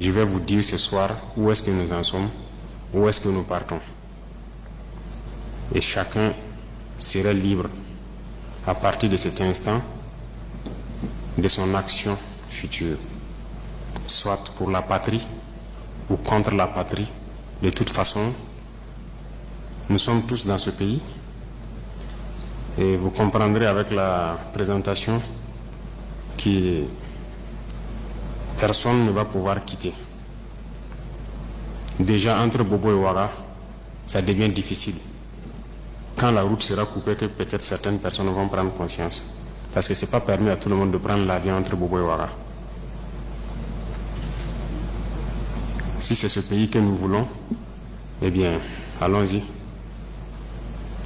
Je vais vous dire ce soir où est-ce que nous en sommes, où est-ce que nous partons. Et chacun serait libre, à partir de cet instant, de son action future, soit pour la patrie ou contre la patrie. De toute façon, nous sommes tous dans ce pays et vous comprendrez avec la présentation que personne ne va pouvoir quitter. Déjà entre Bobo et Ouaga, ça devient difficile. Quand la route sera coupée, que peut-être certaines personnes vont prendre conscience. Parce que ce n'est pas permis à tout le monde de prendre l'avion entre Bobo et Ouaga. Si c'est ce pays que nous voulons, eh bien, allons-y.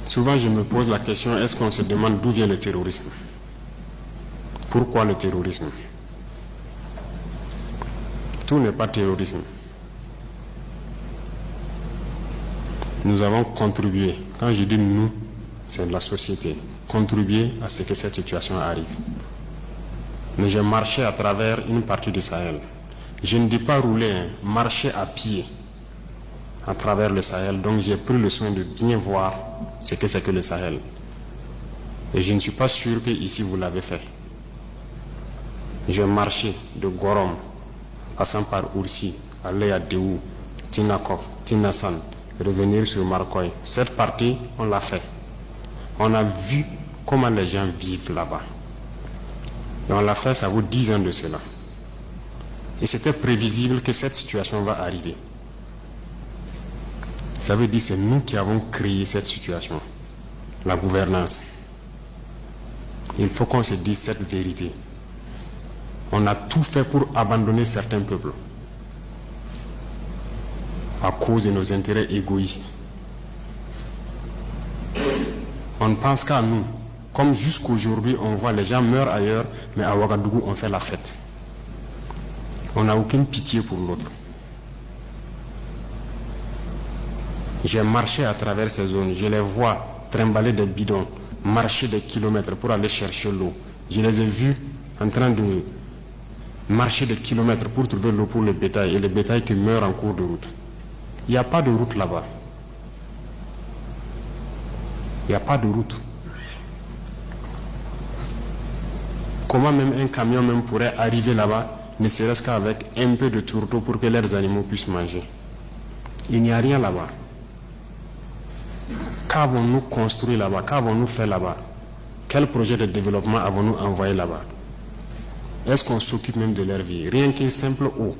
Souvent, je me pose la question, est-ce qu'on se demande d'où vient le terrorisme? Pourquoi le terrorisme? Tout n'est pas terrorisme. Nous avons contribué, quand je dis nous, c'est la société, contribué à ce que cette situation arrive. Mais j'ai marché à travers une partie du Sahel. Je ne dis pas rouler, marcher à pied à travers le Sahel. Donc j'ai pris le soin de bien voir ce que c'est que le Sahel. Et je ne suis pas sûr que ici vous l'avez fait. J'ai marché de Gorom, passant par Oursi, aller à Déou, Tinakov, Tinasan, revenir sur Marcoy. Cette partie, on l'a fait. On a vu comment les gens vivent là-bas. Et on l'a fait, ça vaut 10 ans de cela. Et c'était prévisible que cette situation va arriver. Ça veut dire que c'est nous qui avons créé cette situation. La gouvernance. Il faut qu'on se dise cette vérité. On a tout fait pour abandonner certains peuples à cause de nos intérêts égoïstes. On ne pense qu'à nous. Comme jusqu'aujourd'hui, on voit les gens meurent ailleurs, mais à Ouagadougou, on fait la fête. On n'a aucune pitié pour l'autre. J'ai marché à travers ces zones. Je les vois trimballer des bidons, marcher des kilomètres pour aller chercher l'eau. Je les ai vus en train de marcher des kilomètres pour trouver l'eau pour le bétail, et le bétail qui meurt en cours de route. Il n'y a pas de route là-bas. Il n'y a pas de route. Comment même un camion même pourrait arriver là-bas, ne serait-ce qu'avec un peu de tourteau pour que leurs animaux puissent manger? Il n'y a rien là-bas. Qu'avons-nous construit là-bas? Qu'avons-nous fait là-bas? Quel projet de développement avons-nous envoyé là-bas? Est-ce qu'on s'occupe même de leur vie? Rien qu'une simple eau.